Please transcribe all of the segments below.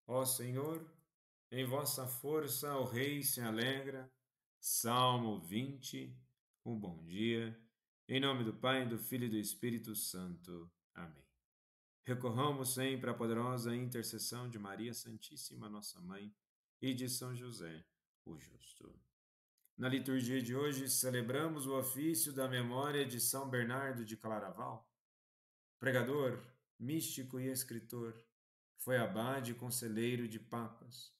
Ó Senhor, em vossa força o rei se alegra. Salmo 20. Um bom dia. Em nome do Pai, do Filho e do Espírito Santo. Amém. Recorramos sempre à poderosa intercessão de Maria Santíssima, nossa Mãe, e de São José, o Justo. Na liturgia de hoje, celebramos o ofício da memória de São Bernardo de Claraval, pregador, místico e escritor. Foi abade e conselheiro de papas.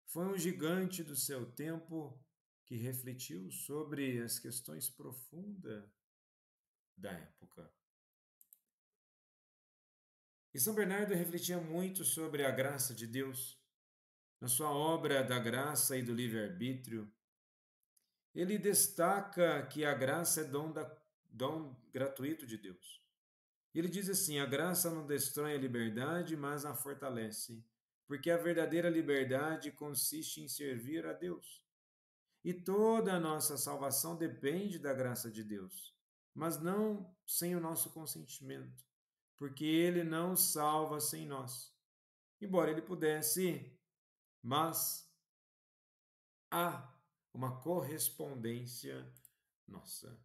Foi um gigante do seu tempo que refletiu sobre as questões profundas da época. E São Bernardo refletia muito sobre a graça de Deus. Na sua obra da graça e do livre-arbítrio, ele destaca que a graça é dom gratuito de Deus. E ele diz assim: a graça não destrói a liberdade, mas a fortalece, porque a verdadeira liberdade consiste em servir a Deus. E toda a nossa salvação depende da graça de Deus, mas não sem o nosso consentimento, porque Ele não salva sem nós. Embora Ele pudesse, mas há uma correspondência nossa.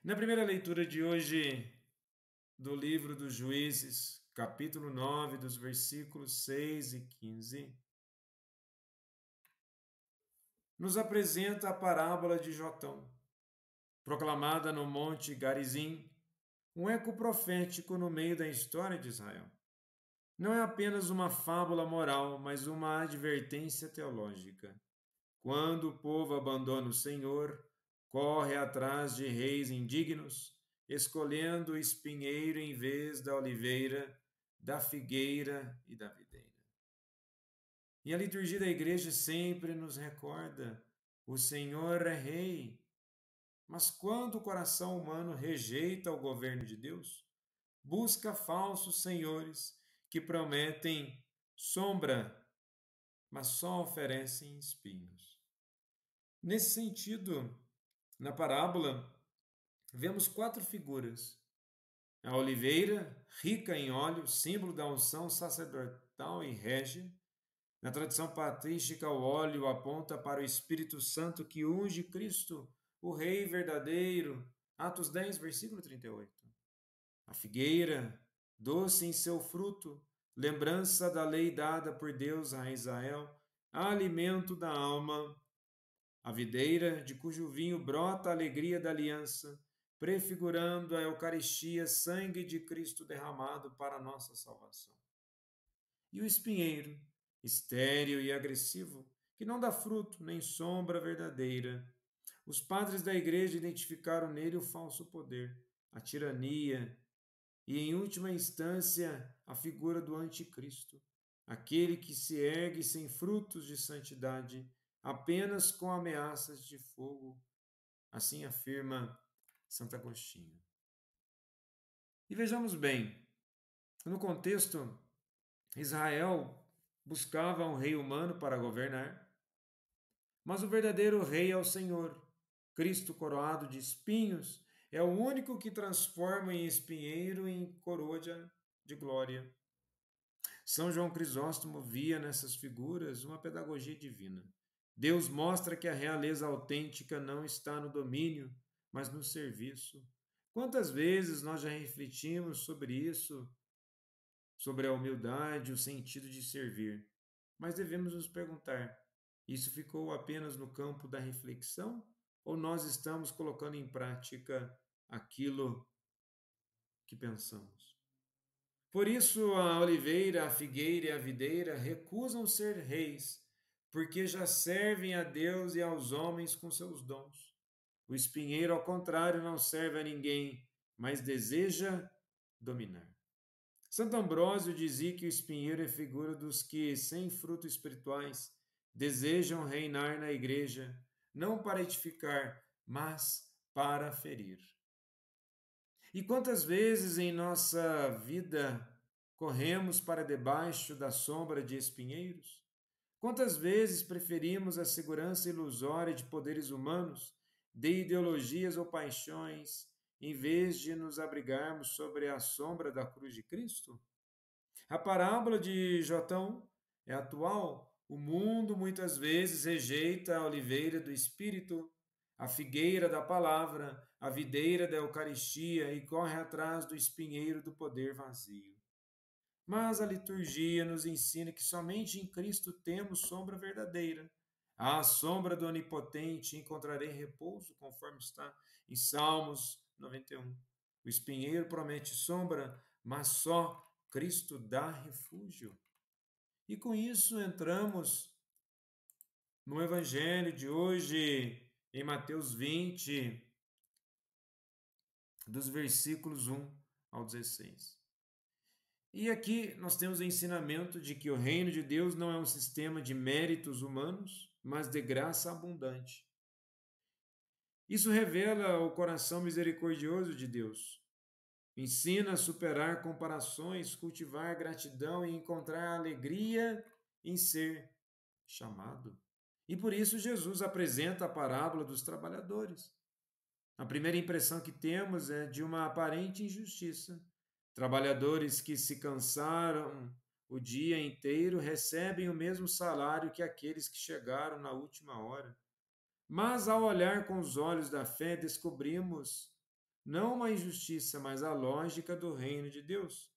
Na primeira leitura de hoje do livro dos Juízes, capítulo 9, dos versículos 6 e 15, nos apresenta a parábola de Jotão, proclamada no Monte Garizim, um eco profético no meio da história de Israel. Não é apenas uma fábula moral, mas uma advertência teológica. Quando o povo abandona o Senhor, corre atrás de reis indignos, escolhendo o espinheiro em vez da oliveira, da figueira e da videira. E a liturgia da igreja sempre nos recorda: o Senhor é rei. Mas quando o coração humano rejeita o governo de Deus, busca falsos senhores que prometem sombra, mas só oferecem espinhos. Nesse sentido, na parábola, vemos quatro figuras. A oliveira, rica em óleo, símbolo da unção sacerdotal e régia. Na tradição patrística, o óleo aponta para o Espírito Santo que unge Cristo, o Rei verdadeiro. Atos 10, versículo 38. A figueira, doce em seu fruto, lembrança da lei dada por Deus a Israel, alimento da alma. A videira, de cujo vinho brota a alegria da aliança, prefigurando a Eucaristia, sangue de Cristo derramado para a nossa salvação. E o espinheiro, estéril e agressivo, que não dá fruto nem sombra verdadeira. Os padres da igreja identificaram nele o falso poder, a tirania e, em última instância, a figura do anticristo, aquele que se ergue sem frutos de santidade, apenas com ameaças de fogo. Assim afirma Santo Agostinho. E vejamos bem, no contexto, Israel buscava um rei humano para governar, mas o verdadeiro rei é o Senhor. Cristo coroado de espinhos é o único que transforma em espinheiro em coroa de glória. São João Crisóstomo via nessas figuras uma pedagogia divina. Deus mostra que a realeza autêntica não está no domínio, mas no serviço. Quantas vezes nós já refletimos sobre isso, sobre a humildade, o sentido de servir? Mas devemos nos perguntar: isso ficou apenas no campo da reflexão? Ou nós estamos colocando em prática aquilo que pensamos? Por isso, a oliveira, a figueira e a videira recusam ser reis, porque já servem a Deus e aos homens com seus dons. O espinheiro, ao contrário, não serve a ninguém, mas deseja dominar. Santo Ambrósio dizia que o espinheiro é figura dos que, sem frutos espirituais, desejam reinar na igreja, não para edificar, mas para ferir. E quantas vezes em nossa vida corremos para debaixo da sombra de espinheiros? Quantas vezes preferimos a segurança ilusória de poderes humanos, de ideologias ou paixões, em vez de nos abrigarmos sobre a sombra da cruz de Cristo? A parábola de Jotão é atual. O mundo muitas vezes rejeita a oliveira do Espírito, a figueira da palavra, a videira da Eucaristia e corre atrás do espinheiro do poder vazio. Mas a liturgia nos ensina que somente em Cristo temos sombra verdadeira. À sombra do Onipotente encontrarei repouso, conforme está em Salmos 91. O espinheiro promete sombra, mas só Cristo dá refúgio. E com isso entramos no Evangelho de hoje, em Mateus 20, dos versículos 1 ao 16. E aqui nós temos o ensinamento de que o reino de Deus não é um sistema de méritos humanos, mas de graça abundante. Isso revela o coração misericordioso de Deus. Ensina a superar comparações, cultivar gratidão e encontrar alegria em ser chamado. E por isso Jesus apresenta a parábola dos trabalhadores. A primeira impressão que temos é de uma aparente injustiça. Trabalhadores que se cansaram o dia inteiro recebem o mesmo salário que aqueles que chegaram na última hora. Mas ao olhar com os olhos da fé, descobrimos não uma injustiça, mas a lógica do reino de Deus,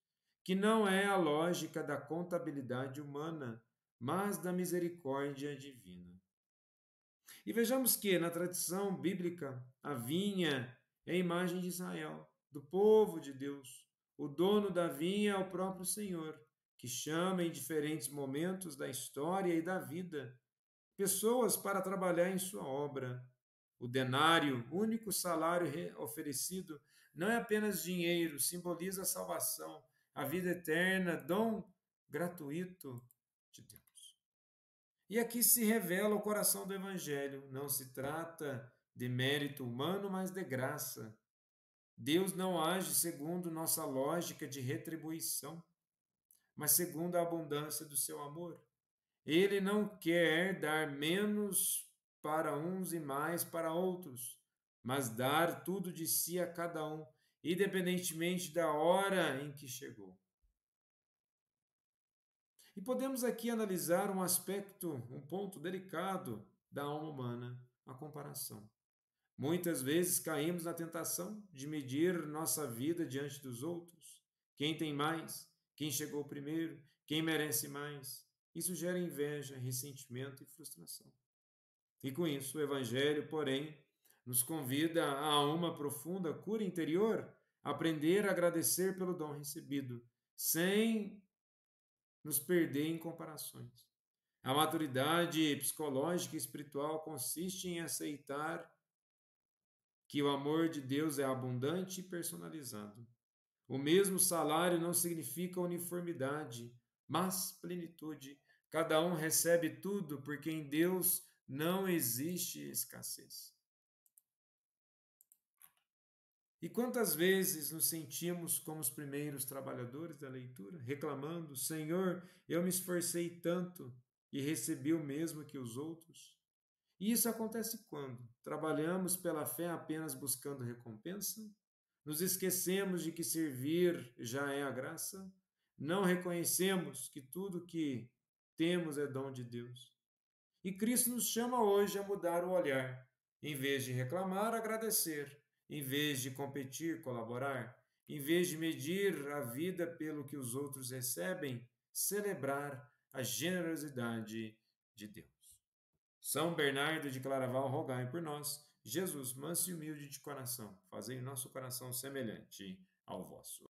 que não é a lógica da contabilidade humana, mas da misericórdia divina. E vejamos que na tradição bíblica, a vinha é a imagem de Israel, do povo de Deus. O dono da vinha é o próprio Senhor, que chama em diferentes momentos da história e da vida pessoas para trabalhar em sua obra. O denário, único salário oferecido, não é apenas dinheiro, simboliza a salvação, a vida eterna, dom gratuito de Deus. E aqui se revela o coração do Evangelho. Não se trata de mérito humano, mas de graça. Deus não age segundo nossa lógica de retribuição, mas segundo a abundância do seu amor. Ele não quer dar menos para uns e mais para outros, mas dar tudo de si a cada um, independentemente da hora em que chegou. E podemos aqui analisar um aspecto, um ponto delicado da alma humana, a comparação. Muitas vezes caímos na tentação de medir nossa vida diante dos outros. Quem tem mais? Quem chegou primeiro? Quem merece mais? Isso gera inveja, ressentimento e frustração. E com isso, o Evangelho, porém, nos convida a uma profunda cura interior, aprender a agradecer pelo dom recebido, sem nos perder em comparações. A maturidade psicológica e espiritual consiste em aceitar que o amor de Deus é abundante e personalizado. O mesmo salário não significa uniformidade, mas plenitude. Cada um recebe tudo, porque em Deus não existe escassez. E quantas vezes nos sentimos como os primeiros trabalhadores da leitura, reclamando: Senhor, eu me esforcei tanto e recebi o mesmo que os outros? E isso acontece quando trabalhamos pela fé apenas buscando recompensa, nos esquecemos de que servir já é a graça, não reconhecemos que tudo que temos é dom de Deus. E Cristo nos chama hoje a mudar o olhar. Em vez de reclamar, agradecer. Em vez de competir, colaborar. Em vez de medir a vida pelo que os outros recebem, celebrar a generosidade de Deus. São Bernardo de Claraval, rogai por nós. Jesus, manso e humilde de coração, fazei nosso coração semelhante ao vosso.